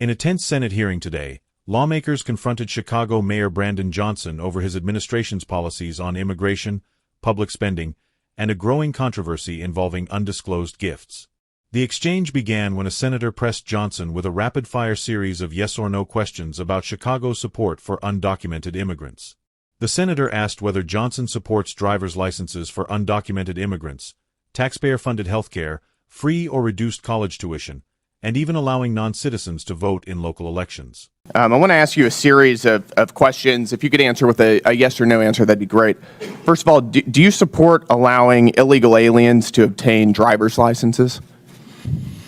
In a tense Senate hearing today, lawmakers confronted Chicago Mayor Brandon Johnson over his administration's policies on immigration, public spending, and a growing controversy involving undisclosed gifts. The exchange began when a senator pressed Johnson with a rapid-fire series of yes or no questions about Chicago's support for undocumented immigrants. The senator asked whether Johnson supports driver's licenses for undocumented immigrants, taxpayer-funded health care, free or reduced college tuition, and even allowing non-citizens to vote in local elections. I want to ask you a series of questions. If you could answer with a yes or no answer, that'd be great. First of all, do you support allowing illegal aliens to obtain driver's licenses?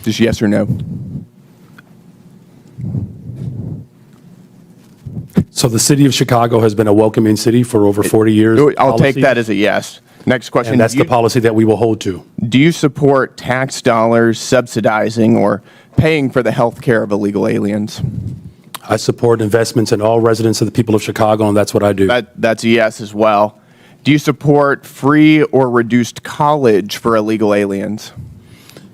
Just yes or no. So the city of Chicago has been a welcoming city for over 40 years. I'll take that as a yes. Next question. And that's the policy that we will hold to. Do you support tax dollars subsidizing or paying for the health care of illegal aliens? I support investments in all residents of the people of Chicago, and that's what I do. That's a yes as well. Do you support free or reduced college for illegal aliens?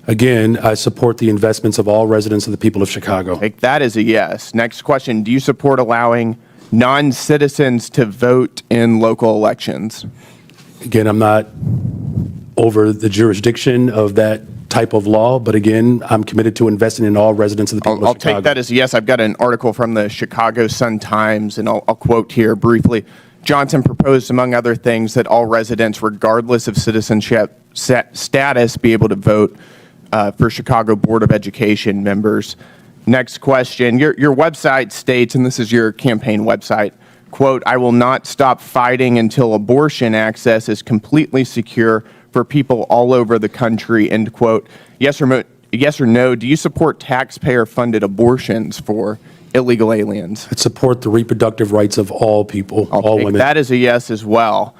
Again, I support the investments of all residents of the people of Chicago. Take that as a yes. Next question. Do you support allowing non-citizens to vote in local elections? Again, I'm not over the jurisdiction of that type of law, but again, I'm committed to investing in all residents of the people of Chicago. I'll take that as a yes. I've got an article from the Chicago Sun-Times, and I'll quote here briefly. Johnson proposed, among other things, that all residents, regardless of citizenship status, be able to vote for Chicago Board of Education members. Next question. Your website states, and this is your campaign website, quote, "I will not stop fighting until abortion access is completely secure for people all over the country," end quote. Yes or no, do you support taxpayer-funded abortions for illegal aliens? I support the reproductive rights of all people, all women. That is a yes as well.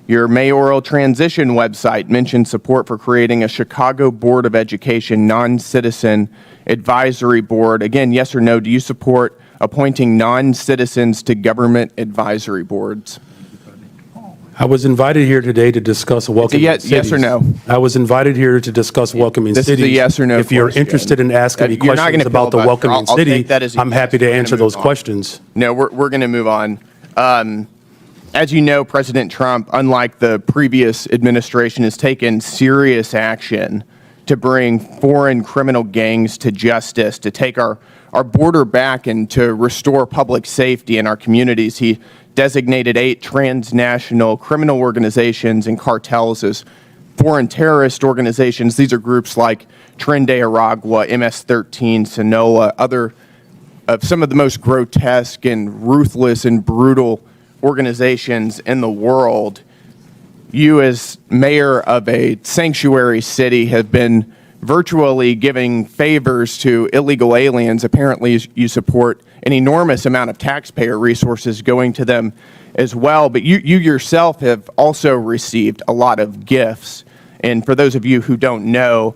Your mayoral transition website mentioned support for creating a Chicago Board of Education non-citizen advisory board. Again, yes or no, do you support appointing non-citizens to government advisory boards? I was invited here today to discuss welcoming cities. Yes or no? I was invited here to discuss welcoming cities. This is a yes or no If you're interested in asking me questions about the welcoming city, I'm happy to answer those questions. No, we're going to move on. As you know, President Trump, unlike the previous administration, has taken serious action to bring foreign criminal gangs to justice, to take our border back and to restore public safety in our communities. He designated 8 transnational criminal organizations and cartels as foreign terrorist organizations. These are groups like Tren de Aragua, MS-13, Sinaloa, other of some of the most grotesque and ruthless and brutal organizations in the world. You, as mayor of a sanctuary city, have been virtually giving favors to illegal aliens. Apparently, you support an enormous amount of taxpayer resources going to them as well. But you yourself have also received a lot of gifts. And for those of you who don't know,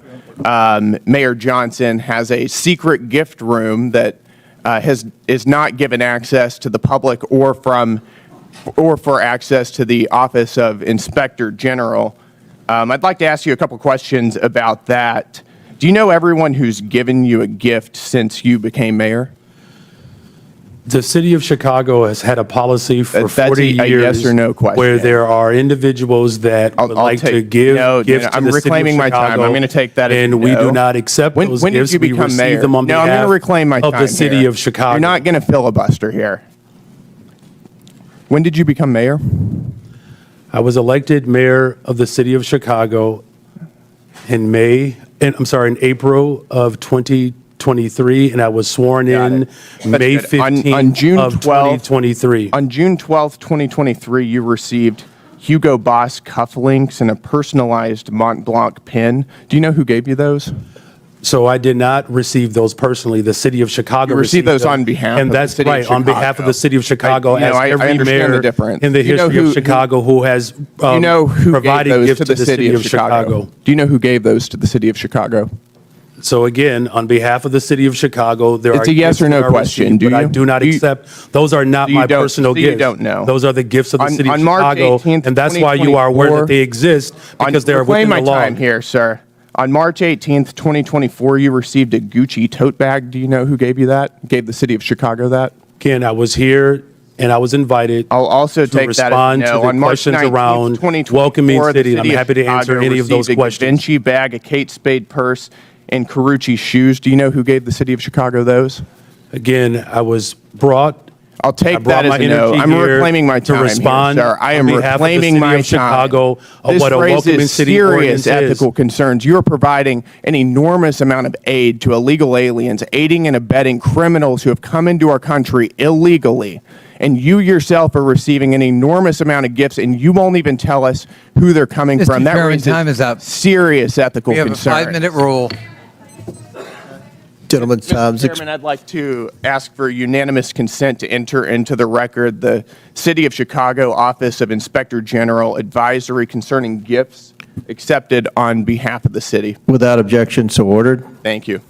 Mayor Johnson has a secret gift room that is not given access to the public or for access to the Office of Inspector General. I'd like to ask you a couple questions about that. Do you know everyone who's given you a gift since you became mayor? The city of Chicago has had a policy for 40 years yes or no question. Where there are individuals that would like to give gifts to I'm the city reclaiming of my Chicago, time. I'm going to take that as and we do not accept those when gifts. Did you become we mayor? receive them on no, I'm going to reclaim my time of the city here. of Chicago. You're not going to filibuster here. When did you become mayor? I was elected mayor of the city of Chicago in April of 2023, and I was sworn in May 15th of 2023. On June 12th, 2023, you received Hugo Boss cufflinks and a personalized Mont Blanc pin. Do you know who gave you those? So I did not receive those personally. The city of Chicago received those on behalf of the city of Chicago. On behalf of the city of Chicago, as every mayor in the history of Chicago who has provided gifts to the city of Chicago. Do you know who gave those to the city of Chicago? So again, on behalf of the city of Chicago, there are it's a yes or no question. But I do not accept. Those are not my personal gifts. You don't know. Those are the gifts of the city of Chicago, and that's why you are aware that they exist, because they're within the law. Reclaim my time here, sir. On March 18th, 2024, you received a Gucci tote bag. Do you know who gave you that? Gave the city of Chicago that? Ken, I was here and I was invited I'll also to take that as respond no. to the On March questions 19th, around 2024, welcoming the city, and I'm happy to answer Chicago any of those received questions. A Vinci bag, a Kate Spade purse, and Carucci shoes. Do you know who gave the city of Chicago those? Again, I was brought. I'll I take brought that as my a no. energy I'm here reclaiming my time to respond here, sir. I am on behalf of the reclaiming city my of Chicago time. of This what a welcoming raises city serious ordinance ethical is. concerns. You are providing an enormous amount of aid to illegal aliens, aiding and abetting criminals who have come into our country illegally. And you yourself are receiving an enormous amount of gifts, and you won't even tell us who they're coming Mr. from. That Chairman, raises time is up. serious ethical We have a concerns. 5-minute rule. Gentleman's time's Mr. Chairman, I'd like to ask for unanimous consent to enter into the record the City of Chicago Office of Inspector General advisory concerning gifts accepted on behalf of the city. without objection, so ordered. Thank you.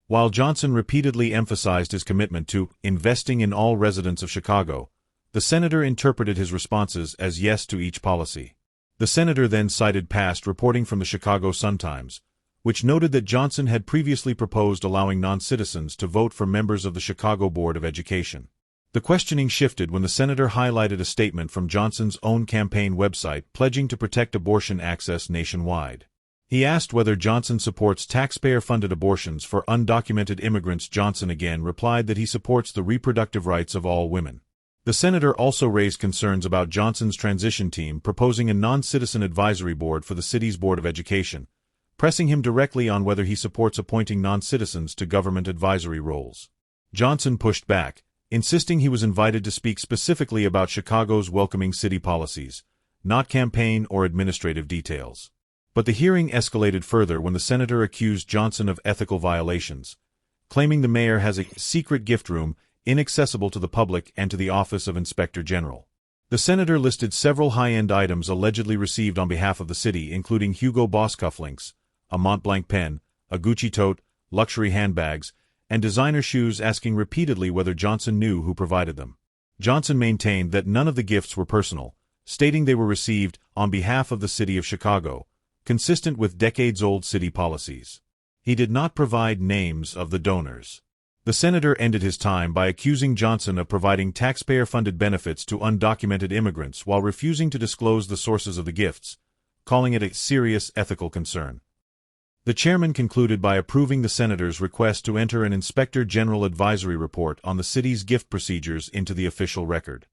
While Johnson repeatedly emphasized his commitment to investing in all residents of Chicago, the senator interpreted his responses as yes to each policy. The senator then cited past reporting from the Chicago Sun-Times, which noted that Johnson had previously proposed allowing non-citizens to vote for members of the Chicago Board of Education. The questioning shifted when the senator highlighted a statement from Johnson's own campaign website pledging to protect abortion access nationwide. He asked whether Johnson supports taxpayer-funded abortions for undocumented immigrants. Johnson again replied that he supports the reproductive rights of all women. The senator also raised concerns about Johnson's transition team proposing a non-citizen advisory board for the city's Board of Education, pressing him directly on whether he supports appointing non-citizens to government advisory roles. Johnson pushed back, insisting he was invited to speak specifically about Chicago's welcoming city policies, not campaign or administrative details. But the hearing escalated further when the senator accused Johnson of ethical violations, claiming the mayor has a secret gift room inaccessible to the public and to the Office of Inspector General. The senator listed several high-end items allegedly received on behalf of the city, including Hugo Boss cufflinks, a Montblanc pen, a Gucci tote, luxury handbags, and designer shoes, asking repeatedly whether Johnson knew who provided them. Johnson maintained that none of the gifts were personal, stating they were received on behalf of the city of Chicago, consistent with decades-old city policies. He did not provide names of the donors. The senator ended his time by accusing Johnson of providing taxpayer-funded benefits to undocumented immigrants while refusing to disclose the sources of the gifts, calling it a serious ethical concern. The chairman concluded by approving the senator's request to enter an Inspector General advisory report on the city's gift procedures into the official record.